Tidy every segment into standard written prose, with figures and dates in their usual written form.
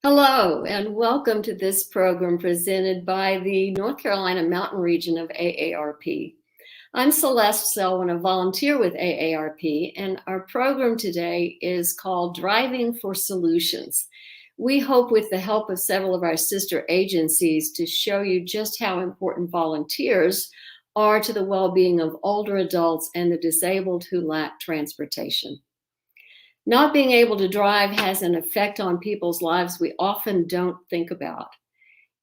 Hello, and welcome to this program presented by the North Carolina Mountain Region of AARP. I'm Celeste Selwyn, a volunteer with AARP, and our program today is called Driving for Solutions. We hope, with the help of several of our sister agencies, to show you just how important volunteers are to the well-being of older adults and the disabled who lack transportation. Not being able to drive has an effect on people's lives we often don't think about.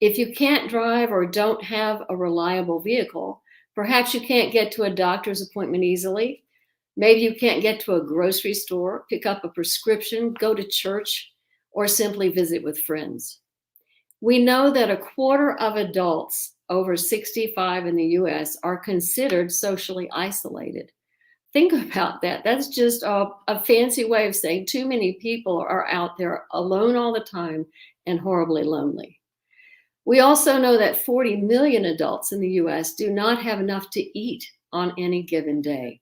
If you can't drive or don't have a reliable vehicle, perhaps you can't get to a doctor's appointment easily. Maybe you can't get to a grocery store, pick up a prescription, go to church, or simply visit with friends. We know that a quarter of adults over 65 in the US are considered socially isolated. Think about that. That's just a fancy way of saying too many people are out there alone all the time and horribly lonely. We also know that 40 million adults in the US do not have enough to eat on any given day.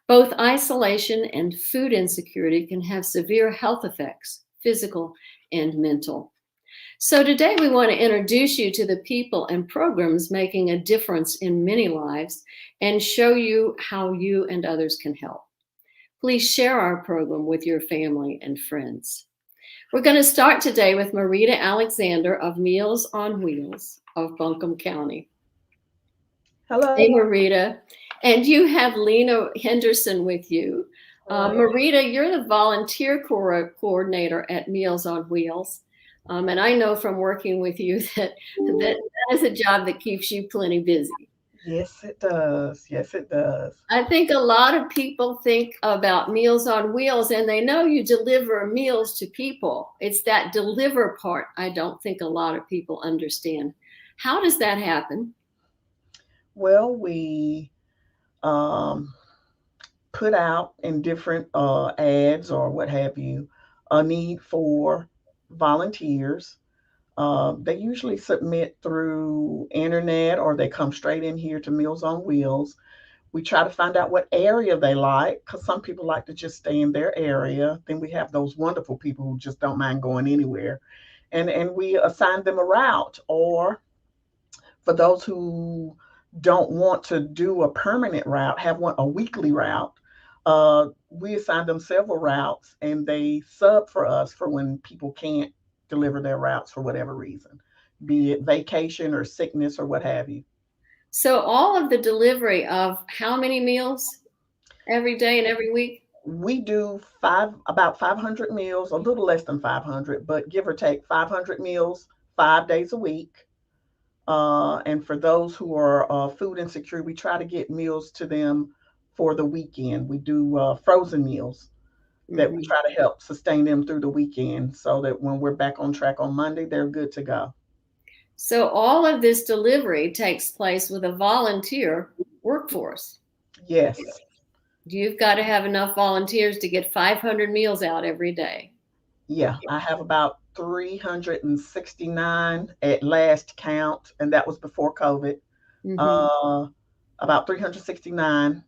Both isolation and food insecurity can have severe health effects, physical and mental. So today we want to introduce you to the people and programs making a difference in many lives and show you how you and others can help. Please share our program with your family and friends. We're going to start today with Marita Alexander of Meals on Wheels of Buncombe County. Hello. Hey, Marita. And you have Lena Henderson with you. Marita, you're the volunteer coordinator at Meals on Wheels. And I know from working with you that is a job that keeps you plenty busy. Yes, it does. Yes, it does. I think a lot of people think about Meals on Wheels and they know you deliver meals to people. It's that deliver part I don't think a lot of people understand. How does that happen? Well, we put out in different ads or what have you a need for volunteers. They usually submit through internet or they come straight in here to Meals on Wheels. We try to find out what area they like because some people like to just stay in their area. Then we have those wonderful people who just don't mind going anywhere. And we assign them a route. Or for those who don't want to do a permanent route, have one a weekly route, we assign them several routes and they sub for us for when people can't deliver their routes for whatever reason, be it vacation or sickness or what have you. So all of the delivery of how many meals every day and every week? We do about 500 meals, a little less than 500, but give or take 500 meals 5 days a week. And for those who are food insecure, we try to get meals to them for the weekend. We do frozen meals that we try to help sustain them through the weekend so that when we're back on track on Monday, they're good to go. So all of this delivery takes place with a volunteer workforce. Yes. You've got to have enough volunteers to get 500 meals out every day. Yeah, I have about 369 at last count, and that was before COVID. Uh, about 369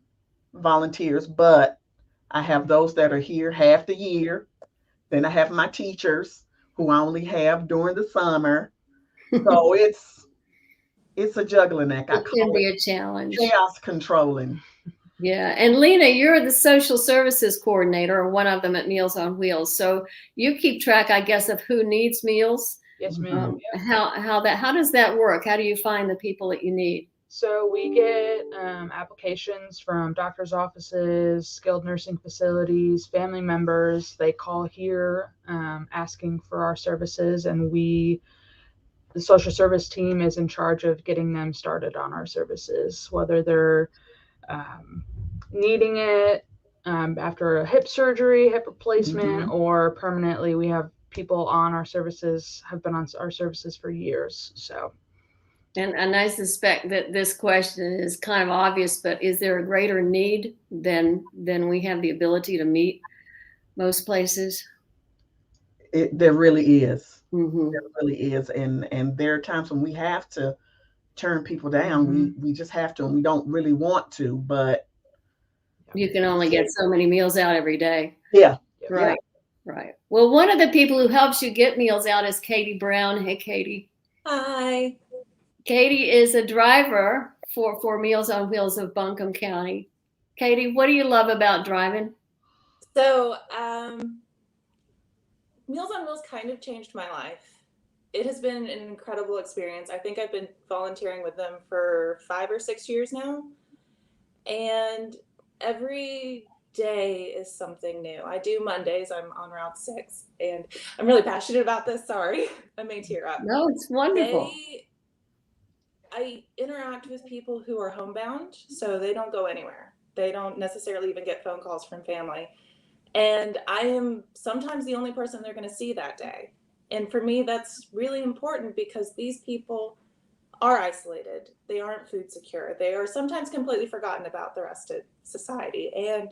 volunteers, but I have those that are here half the year. Then I have my teachers who I only have during the summer. So it's a juggling act. I It can call be it a challenge. chaos controlling. Yeah. And Lena, you're the social services coordinator, or one of them at Meals on Wheels. So you keep track, I guess, of who needs meals. Yes, ma'am. How does that work? How do you find the people that you need? So we get applications from doctors' offices, skilled nursing facilities, family members. They call here asking for our services, and the social service team is in charge of getting them started on our services, whether they're needing it after a hip surgery, hip replacement, or permanently. We have people on our services, have been on our services for years. So. And I suspect that this question is kind of obvious, but is there a greater need than we have the ability to meet most places? There really is. Mm-hmm. There really is. And there are times when we have to turn people down. We just have to, and we don't really want to, but you can only get so many meals out every day. Yeah. Right. Right. Well, one of the people who helps you get meals out is Katie Brown. Hey, Katie. Hi. Katie is a driver for Meals on Wheels of Buncombe County. Katie, what do you love about driving? So, Meals on Wheels kind of changed my life. It has been an incredible experience. I think I've been volunteering with them for 5 or 6 years now. And every day is something new. I do Mondays. I'm on Route 6. And I'm really passionate about this. Sorry. I may tear up. No, it's wonderful. I interact with people who are homebound, so they don't go anywhere. They don't necessarily even get phone calls from family. And I am sometimes the only person they're going to see that day. And for me, that's really important because these people are isolated. They aren't food secure. They are sometimes completely forgotten about the rest of society. And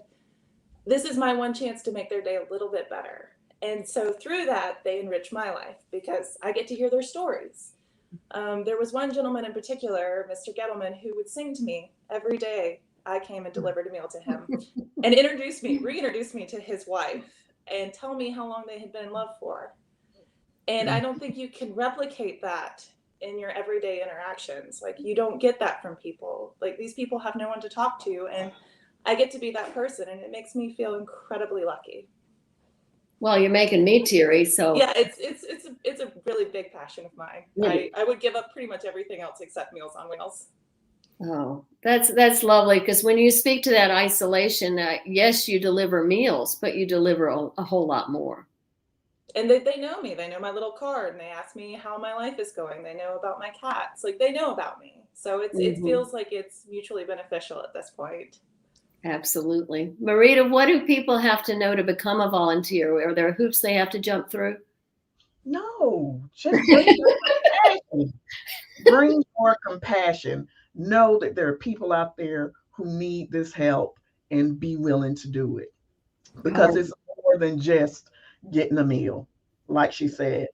this is my one chance to make their day a little bit better. And so through that, they enrich my life because I get to hear their stories. There was one gentleman in particular, Mr. Gettleman, who would sing to me every day I came and delivered a meal to him and reintroduced me to his wife and tell me how long they had been in love for. And I don't think you can replicate that in your everyday interactions. Like, you don't get that from people. Like, these people have no one to talk to, and I get to be that person, and it makes me feel incredibly lucky. Well, you're making me teary. So yeah, it's a really big passion of mine. Really? I would give up pretty much everything else except Meals on Wheels. Oh, that's lovely, because when you speak to that isolation, yes, you deliver meals, but you deliver a whole lot more. And they know me. They know my little card, and they ask me how my life is going. They know about my cats. Like, they know about me. So it feels like it's mutually beneficial at this point. Absolutely. Marita, what do people have to know to become a volunteer? Are there hoops they have to jump through? No, just bring your compassion. Bring your compassion. Know that there are people out there who need this help and be willing to do it. Because it's more than just getting a meal, like she said.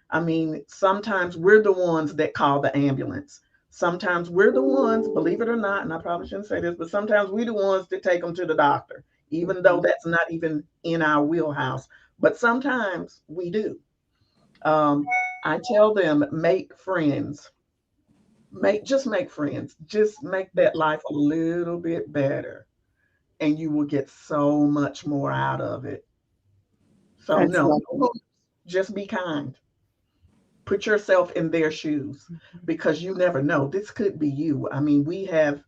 I mean, sometimes we're the ones that call the ambulance. Sometimes we're the ones, believe it or not, and I probably shouldn't say this, but sometimes we're the ones that take them to the doctor, even though that's not even in our wheelhouse. But sometimes we do. I tell them, make friends. Just make friends. Just make that life a little bit better, and you will get so much more out of it. So That's no, lovely. just be kind. Put yourself in their shoes, because you never know. This could be you. I mean, we have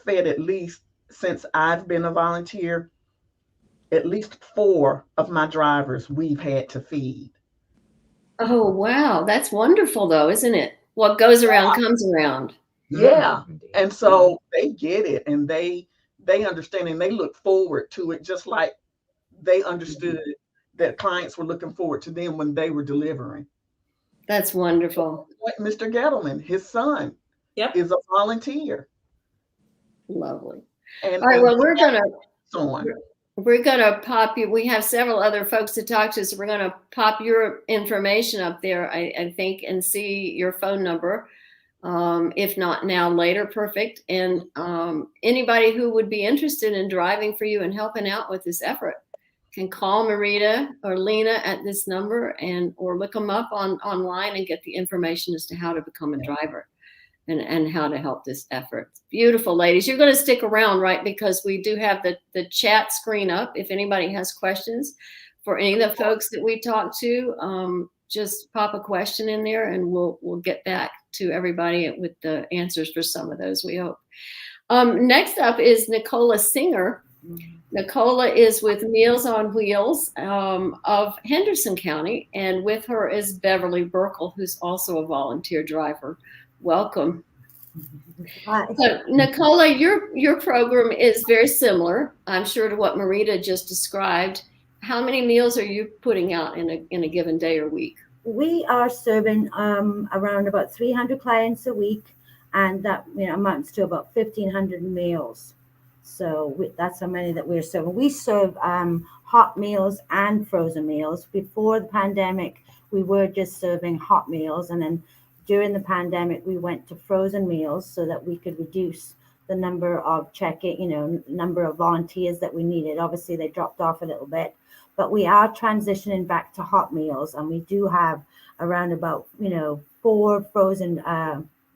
fed, at least since I've been a volunteer, at least 4 of my drivers we've had to feed. Oh, wow. That's wonderful, though, isn't it? What goes around comes around. Yeah. And so they get it, and they understand, and they look forward to it, just like they understood that clients were looking forward to them when they were delivering. That's wonderful. Like Mr. Gettleman, his son is a volunteer. Lovely. And, all right, well, we're gonna pop you. We have several other folks to talk to, so we're gonna pop your information up there, I think, and see your phone number. If not now, later, perfect. And anybody who would be interested in driving for you and helping out with this effort can call Marita or Lena at this number, or look them up online and get the information as to how to become a driver and how to help this effort. Beautiful, ladies. You're going to stick around, right? Because we do have the chat screen up. If anybody has questions for any of the folks that we talked to, just pop a question in there, and we'll get back to everybody with the answers for some of those, we hope. Next up is Nicola Singer. Nicola is with Meals on Wheels of Henderson County, and with her is Beverly Burkle, who's also a volunteer driver. Welcome. Hi. So, Nicola, your program is very similar, I'm sure, to what Marita just described. How many meals are you putting out in a given day or week? We are serving around about 300 clients a week, and that amounts to about 1,500 meals. So that's how many that we're serving. We serve hot meals and frozen meals. Before the pandemic, we were just serving hot meals, and then during the pandemic, we went to frozen meals so that we could reduce the number of number of volunteers that we needed. Obviously, they dropped off a little bit, but we are transitioning back to hot meals, and we do have around about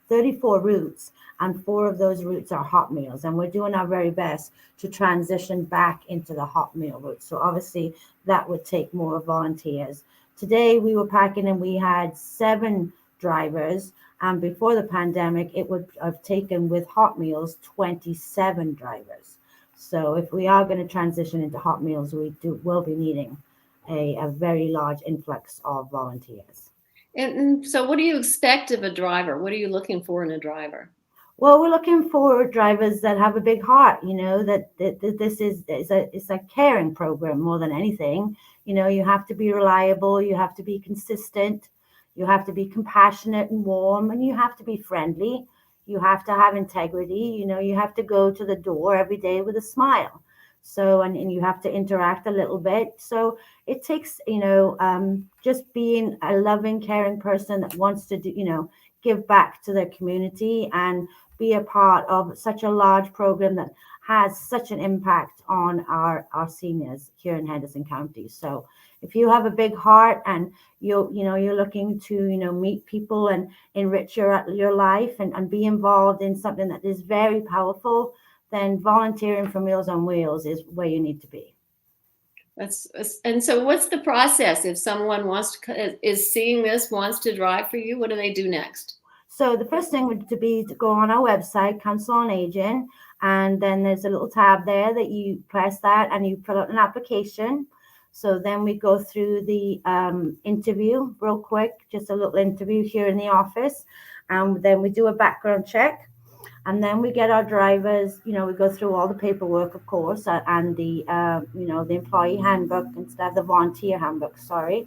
34 routes, and 4 of those routes are hot meals, and we're doing our very best to transition back into the hot meal route. So obviously that would take more volunteers. Today we were packing and we had 7 drivers, and before the pandemic it would have taken with hot meals 27 drivers. So if we are going to transition into hot meals, will be needing a very large influx of volunteers. And so what do you expect of a driver? What are you looking for in a driver? Well, we're looking for drivers that have a big heart, that this is a caring program more than anything. You have to be reliable, you have to be consistent, you have to be compassionate and warm, and you have to be friendly. You have to have integrity, you have to go to the door every day with a smile. So, and you have to interact a little bit. So it takes, just being a loving, caring person that wants to do, give back to their community and be a part of such a large program that has such an impact on our seniors here in Henderson County. So if you have a big heart and you're looking to meet people and enrich your life and be involved in something that is very powerful, then volunteering for Meals on Wheels is where you need to be. And so what's the process if someone is seeing this, wants to drive for you? What do they do next? So the first thing would be to go on our website, Council on Aging, and then there's a little tab there that you press that and you fill out an application. So then we go through the interview real quick, just a little interview here in the office, and then we do a background check. And then we get our drivers, we go through all the paperwork, of course, and the, the employee handbook instead of the volunteer handbook, sorry.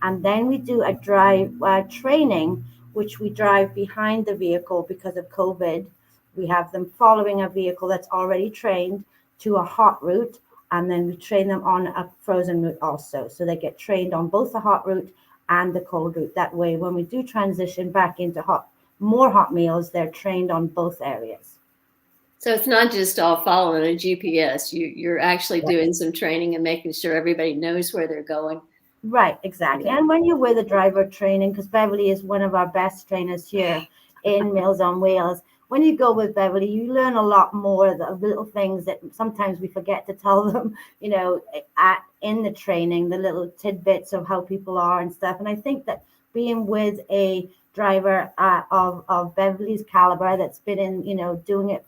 And then we do a drive training, which we drive behind the vehicle because of COVID. We have them following a vehicle that's already trained to a hot route, and then we train them on a frozen route also. So they get trained on both the hot route and the cold route. That way, when we do transition back into more hot meals, they're trained on both areas. So it's not just all following a GPS. You're actually doing some training and making sure everybody knows where they're going. Right, exactly. And when you're with a driver training, because Beverly is one of our best trainers here in Meals on Wheels, when you go with Beverly, you learn a lot more of the little things that sometimes we forget to tell them, in the training, the little tidbits of how people are and stuff. And I think that being with a driver of Beverly's caliber that's been in, doing it,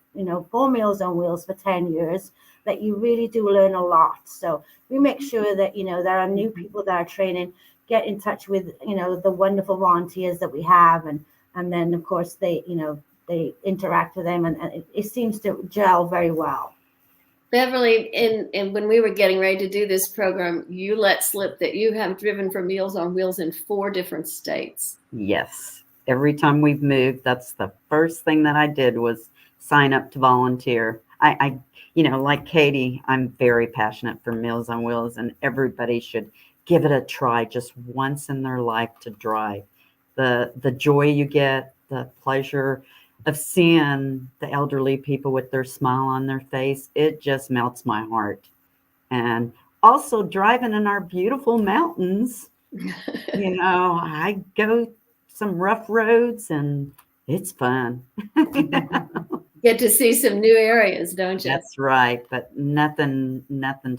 for Meals on Wheels for 10 years, that you really do learn a lot. So we make sure that, there are new people that are training, get in touch with, the wonderful volunteers that we have. And then, of course, they interact with them and it seems to gel very well. Beverly, and when we were getting ready to do this program, you let slip that you have driven for Meals on Wheels in 4 different states. Yes. Every time we've moved, that's the first thing that I did was sign up to volunteer. I like Katie, I'm very passionate for Meals on Wheels, and everybody should give it a try just once in their life to drive. The joy you get, the pleasure of seeing the elderly people with their smile on their face, it just melts my heart. And also driving in our beautiful mountains, I go some rough roads and it's fun. Get to see some new areas, don't you? That's right. But nothing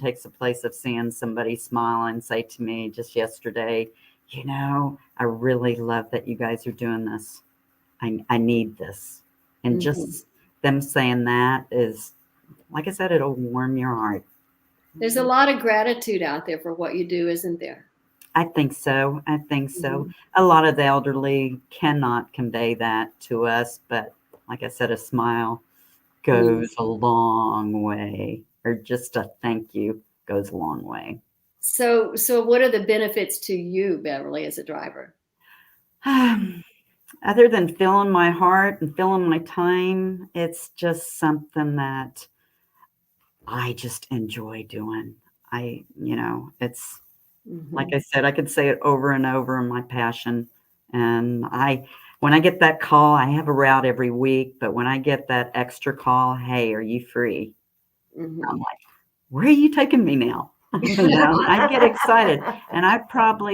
takes the place of seeing somebody smile and say to me just yesterday, I really love that you guys are doing this. I need this. And just them saying that is, like I said, it'll warm your heart. There's a lot of gratitude out there for what you do, isn't there? I think so. A lot of the elderly cannot convey that to us, but like I said, a smile goes a long way, or just a thank you goes a long way. So what are the benefits to you, Beverly, as a driver? Other than filling my heart and filling my time, it's just something that I just enjoy doing. It's like I said, I could say it over and over, my passion. And I when I get that call, I have a route every week, but when I get that extra call, hey, are you free? Mhm. I'm like, where are you taking me now? I get excited. And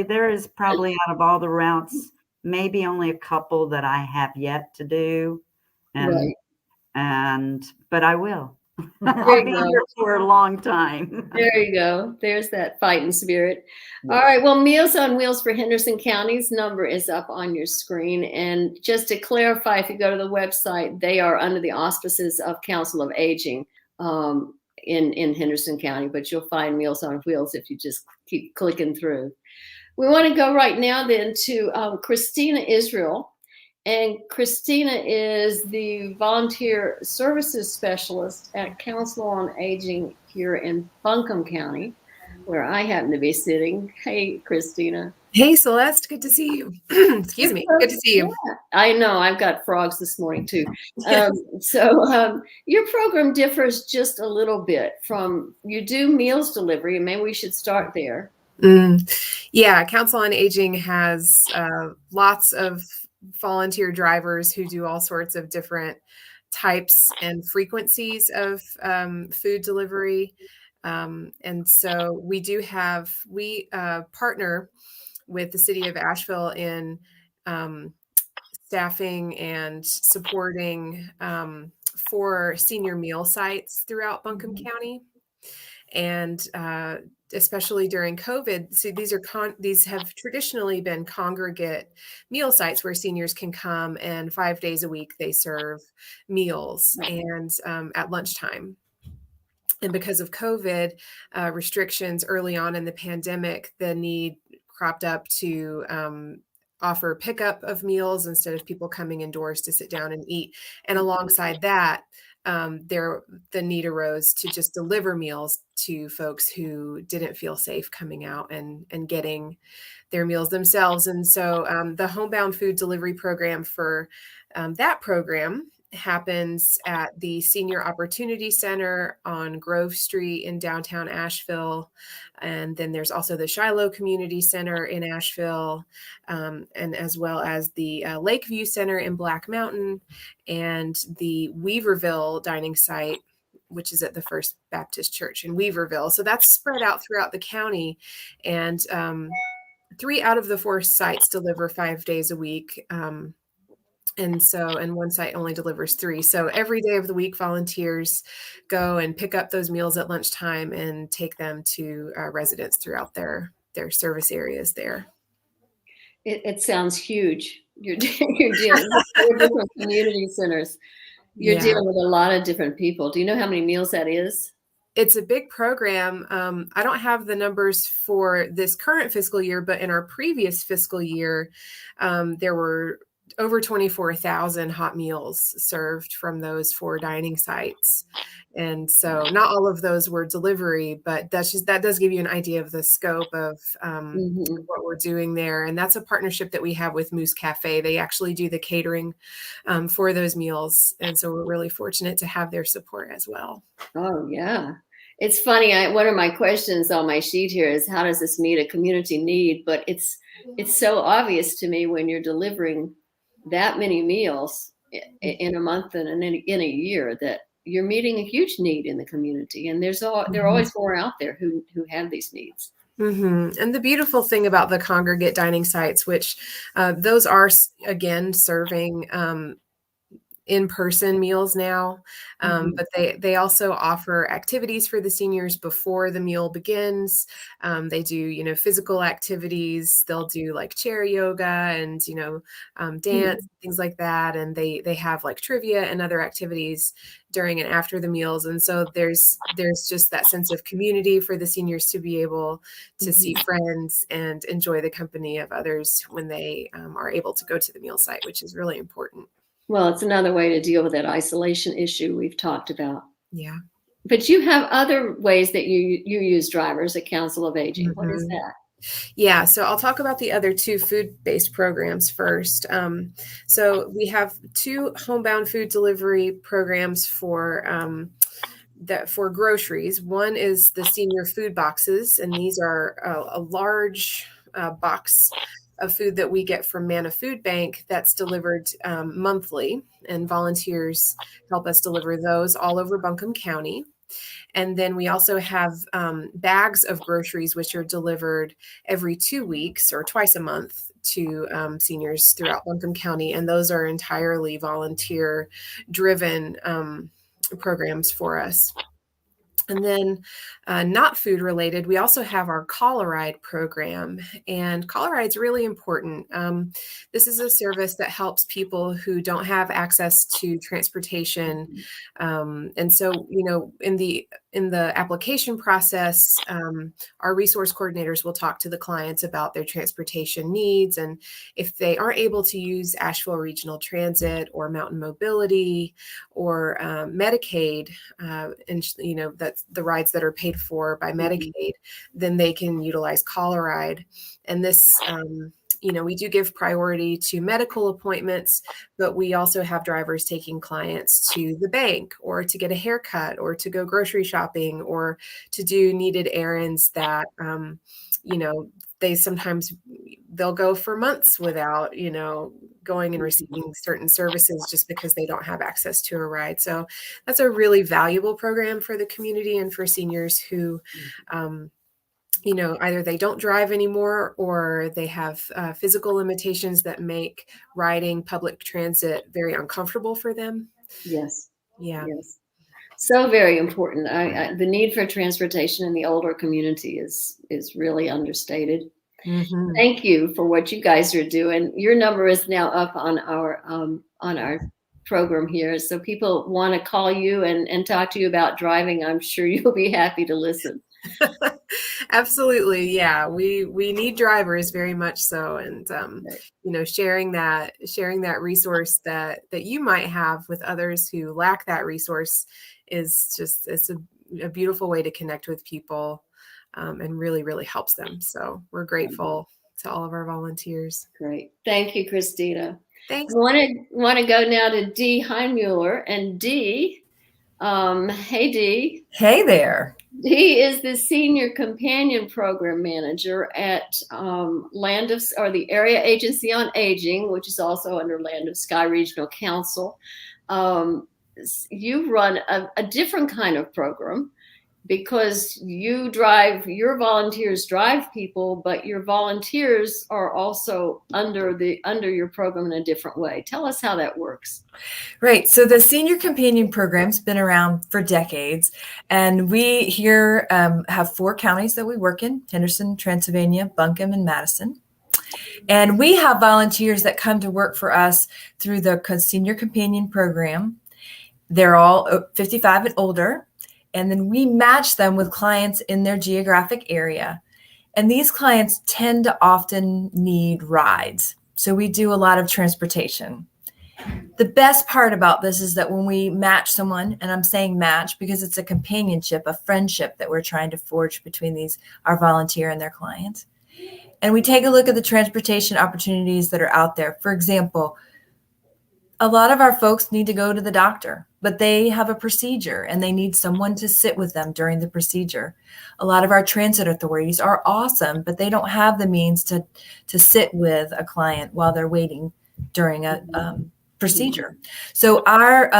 there is probably out of all the routes, maybe only a couple that I have yet to do. Right. But I will. There I'll you be go. here for a long time. There you go. There's that fighting spirit. Yes. All right. Well, Meals on Wheels for Henderson County's number is up on your screen. And just to clarify, if you go to the website, they are under the auspices of Council of Aging in Henderson County, but you'll find Meals on Wheels if you just keep clicking through. We want to go right now then to Christina Israel. And Christina is the volunteer services specialist at Council on Aging here in Buncombe County, where I happen to be sitting. Hey, Christina. Hey, Celeste. Good to see you. Excuse me. Good to see you. Yeah, I know. I've got frogs this morning too. Your program differs just a little bit from, you do meals delivery, and maybe we should start there. Yeah, Council on Aging has lots of volunteer drivers who do all sorts of different types and frequencies of food delivery. And so we partner with the city of Asheville in staffing and supporting for senior meal sites throughout Buncombe County. And especially during COVID, so these have traditionally been congregate meal sites where seniors can come, and 5 days a week they serve meals and at lunchtime. And because of COVID restrictions early on in the pandemic, the need cropped up to offer pickup of meals instead of people coming indoors to sit down and eat. And alongside that, the need arose to just deliver meals to folks who didn't feel safe coming out and getting their meals themselves. And so the homebound food delivery program for that program happens at the Senior Opportunity Center on Grove Street in downtown Asheville. And then there's also the Shiloh Community Center in Asheville, and as well as the Lakeview Center in Black Mountain and the Weaverville dining site, which is at the First Baptist Church in Weaverville. So that's spread out throughout the county. And 3 out of the 4 sites deliver 5 days a week. And one site only delivers 3. So every day of the week, volunteers go and pick up those meals at lunchtime and take them to residents throughout their service areas there. It sounds huge. You're dealing with 4 different community centers. You're dealing with a lot of different people. Do you know how many meals that is? It's a big program. I don't have the numbers for this current fiscal year, but in our previous fiscal year, there were over 24,000 hot meals served from those 4 dining sites. And so not all of those were delivery, but that does give you an idea of the scope of what we're doing there. And that's a partnership that we have with Moose Cafe. They actually do the catering for those meals. And so we're really fortunate to have their support as well. Oh, yeah. It's funny. One of my questions on my sheet here is, how does this meet a community need? But it's so obvious to me when you're delivering that many meals in a month and in a year that you're meeting a huge need in the community. And there are always more out there who have these needs. And the beautiful thing about the congregate dining sites, which those are, again, serving in-person meals now, but they also offer activities for the seniors before the meal begins. They do, physical activities. They'll do like chair yoga and, dance, things like that. And they have like trivia and other activities during and after the meals. And so there's just that sense of community for the seniors to be able to see friends and enjoy the company of others when they are able to go to the meal site, which is really important. Well, it's another way to deal with that isolation issue we've talked about. Yeah. But you have other ways that you use drivers at Council of Aging. What is that? Yeah, so I'll talk about the other 2 food-based programs first. So we have 2 homebound food delivery programs for groceries. One is the senior food boxes, and these are a large box of food that we get from Manna Food Bank that's delivered monthly, and volunteers help us deliver those all over Buncombe County. And then we also have bags of groceries, which are delivered every 2 weeks or twice a month to seniors throughout Buncombe County. And those are entirely volunteer driven programs for us. And then not food related, we also have our Call a Ride program, and Call a Ride is really important. This is a service that helps people who don't have access to transportation. And so, in the application process, our resource coordinators will talk to the clients about their transportation needs. And if they aren't able to use Asheville Regional Transit or Mountain Mobility or Medicaid, and that's the rides that are paid for by Medicaid, then they can utilize Call a Ride. And this, we do give priority to medical appointments, but we also have drivers taking clients to the bank or to get a haircut or to go grocery shopping or to do needed errands that, they'll go for months without, going and receiving certain services just because they don't have access to a ride. So that's a really valuable program for the community and for seniors who, either they don't drive anymore or they have physical limitations that make riding public transit very uncomfortable for them. Yes. Yeah. Yes. So very important. The need for transportation in the older community is really understated. Mm-hmm. Thank you for what you guys are doing. Your number is now up on our program here. So people want to call you and talk to you about driving. I'm sure you'll be happy to listen. Absolutely. Yeah. We need drivers very much so. And, sharing that resource that you might have with others who lack that resource is just, it's a beautiful way to connect with people. And really, really helps them. So we're grateful to all of our volunteers. Great. Thank you, Christina. Thanks. I want to go now to Dee Heinmuller. And Dee, hey, Dee. Hey there. Dee is the Senior Companion Program Manager at the Area Agency on Aging, which is also under Land of Sky Regional Council. You run a different kind of program, because your volunteers drive people, but your volunteers are also under your program in a different way. Tell us how that works. Right. So the Senior Companion Program's been around for decades, and we here have 4 counties that we work in: Henderson, Transylvania, Buncombe, and Madison. And we have volunteers that come to work for us through the Senior Companion Program. They're all 55 and older. And then we match them with clients in their geographic area. And these clients tend to often need rides. So we do a lot of transportation. The best part about this is that when we match someone, and I'm saying match because it's a companionship, a friendship that we're trying to forge between our volunteer and their clients. And we take a look at the transportation opportunities that are out there. For example, a lot of our folks need to go to the doctor, but they have a procedure and they need someone to sit with them during the procedure. A lot of our transit authorities are awesome, but they don't have the means to sit with a client while they're waiting during a procedure. So our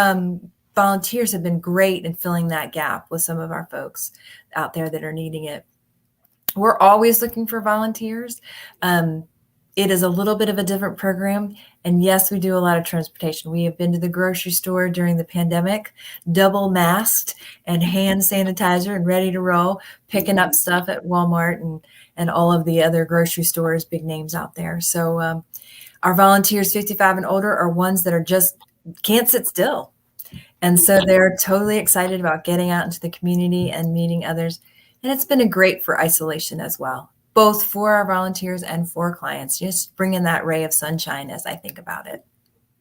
volunteers have been great in filling that gap with some of our folks out there that are needing it. We're always looking for volunteers. It is a little bit of a different program. And yes, we do a lot of transportation. We have been to the grocery store during the pandemic, double masked and hand sanitizer and ready to roll, picking up stuff at Walmart and all of the other grocery stores, big names out there. So our volunteers 55 and older are ones that are just can't sit still. And so they're totally excited about getting out into the community and meeting others. And it's been great for isolation as well, both for our volunteers and for clients, just bringing that ray of sunshine as I think about it.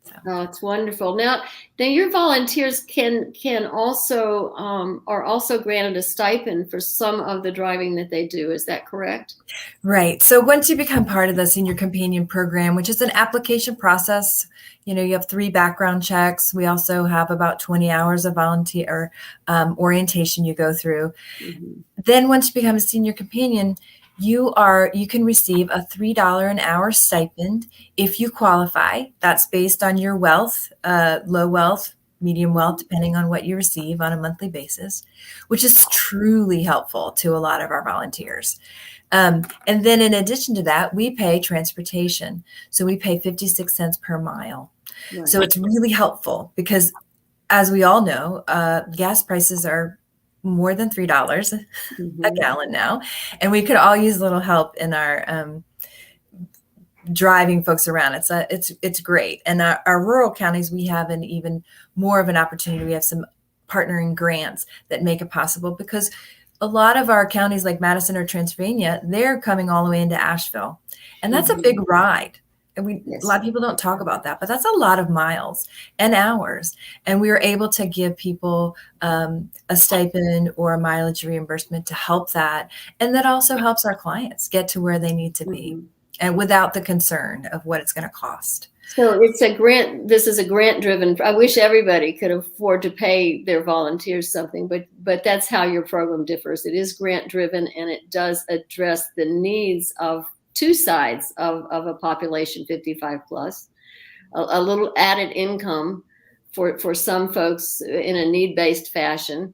So. Oh, it's wonderful. Now your volunteers can also are also granted a stipend for some of the driving that they do. Is that correct? Right. So once you become part of the Senior Companion Program, which is an application process, you have 3 background checks. We also have about 20 hours of volunteer orientation you go through. Mm-hmm. Then once you become a Senior Companion, you can receive a $3 an hour stipend if you qualify. That's based on your wealth, low wealth, medium wealth, depending on what you receive on a monthly basis, which is truly helpful to a lot of our volunteers. And then in addition to that, we pay transportation. So we pay 56 cents per mile. Right. So it's really helpful because, as we all know, gas prices are more than $3 a gallon now. And we could all use a little help in our driving folks around. It's great. And our rural counties, we have an even more of an opportunity. We have some partnering grants that make it possible, because a lot of our counties like Madison or Transylvania, they're coming all the way into Asheville. And that's a big ride. And a lot of people don't talk about that, but that's a lot of miles and hours. And we were able to give people a stipend or a mileage reimbursement to help that. And that also helps our clients get to where they need to be, and without the concern of what it's going to cost. So it's a grant. This is a grant driven. I wish everybody could afford to pay their volunteers something, but that's how your program differs. It is grant driven, and it does address the needs of two sides of a population 55 plus, a little added income for some folks in a need-based fashion,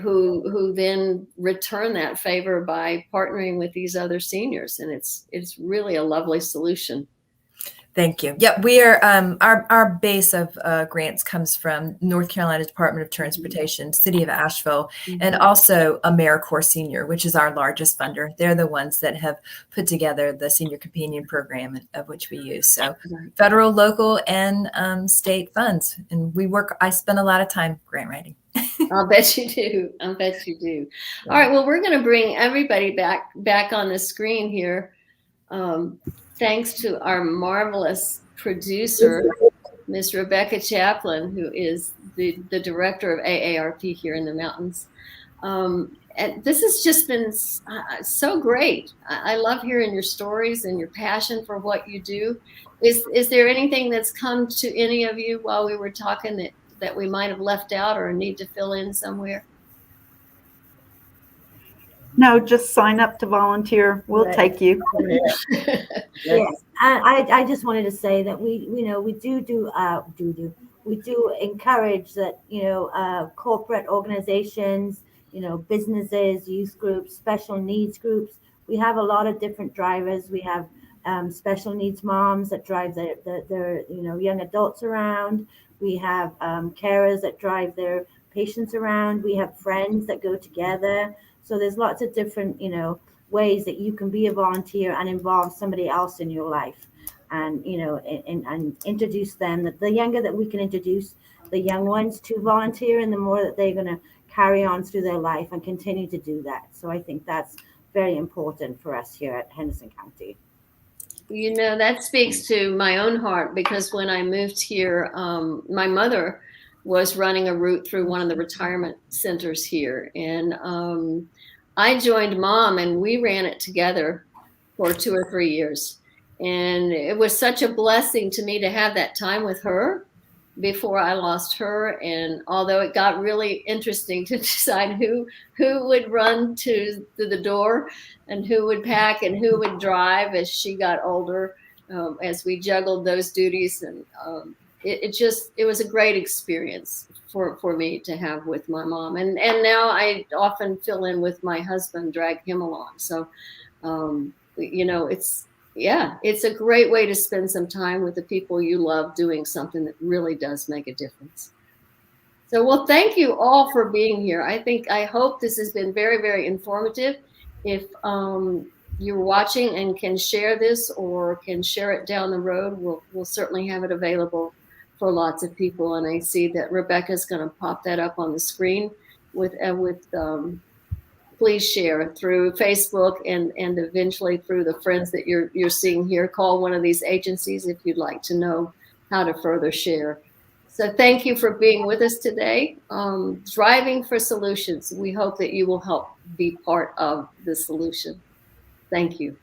who then return that favor by partnering with these other seniors. And it's really a lovely solution. Thank you. Yeah, we are. Our base of grants comes from North Carolina Department of Transportation, City of Asheville, and also AmeriCorps Senior, which is our largest funder. They're the ones that have put together the Senior Companion Program, of which we use. So federal, local, and state funds. And I spend a lot of time grant writing. I'll bet you do. I'll bet you do. All right. Well, we're going to bring everybody back on the screen here. Thanks to our marvelous producer, Miss Rebecca Chaplin, who is the director of AARP here in the mountains. And this has just been so great. I love hearing your stories and your passion for what you do. Is there anything that's come to any of you while we were talking that we might have left out or need to fill in somewhere? No, just sign up to volunteer. We'll take you. Yes, I just wanted to say that we do encourage that, corporate organizations, businesses, youth groups, special needs groups. We have a lot of different drivers. We have special needs moms that drive their young adults around. We have carers that drive their patients around. We have friends that go together. So there's lots of different, ways that you can be a volunteer and involve somebody else in your life, and and introduce them. That the younger that we can introduce the young ones to volunteer, and the more that they're going to carry on through their life and continue to do that. So I think that's very important for us here at Henderson County. That speaks to my own heart, because when I moved here, my mother was running a route through one of the retirement centers here. And I joined Mom, and we ran it together for 2 or 3 years. And it was such a blessing to me to have that time with her before I lost her. And although it got really interesting to decide who would run to the door and who would pack and who would drive as she got older, as we juggled those duties. And it was a great experience for me to have with my mom. And now I often fill in with my husband, drag him along. So, it's a great way to spend some time with the people you love doing something that really does make a difference. So, well, thank you all for being here. I hope this has been very, very informative. If you're watching and can share this or can share it down the road, we'll certainly have it available for lots of people. And I see that Rebecca's going to pop that up on the screen with please share through Facebook and eventually through the friends that you're seeing here. Call one of these agencies if you'd like to know how to further share. So thank you for being with us today. Driving for Solutions. We hope that you will help be part of the solution. Thank you.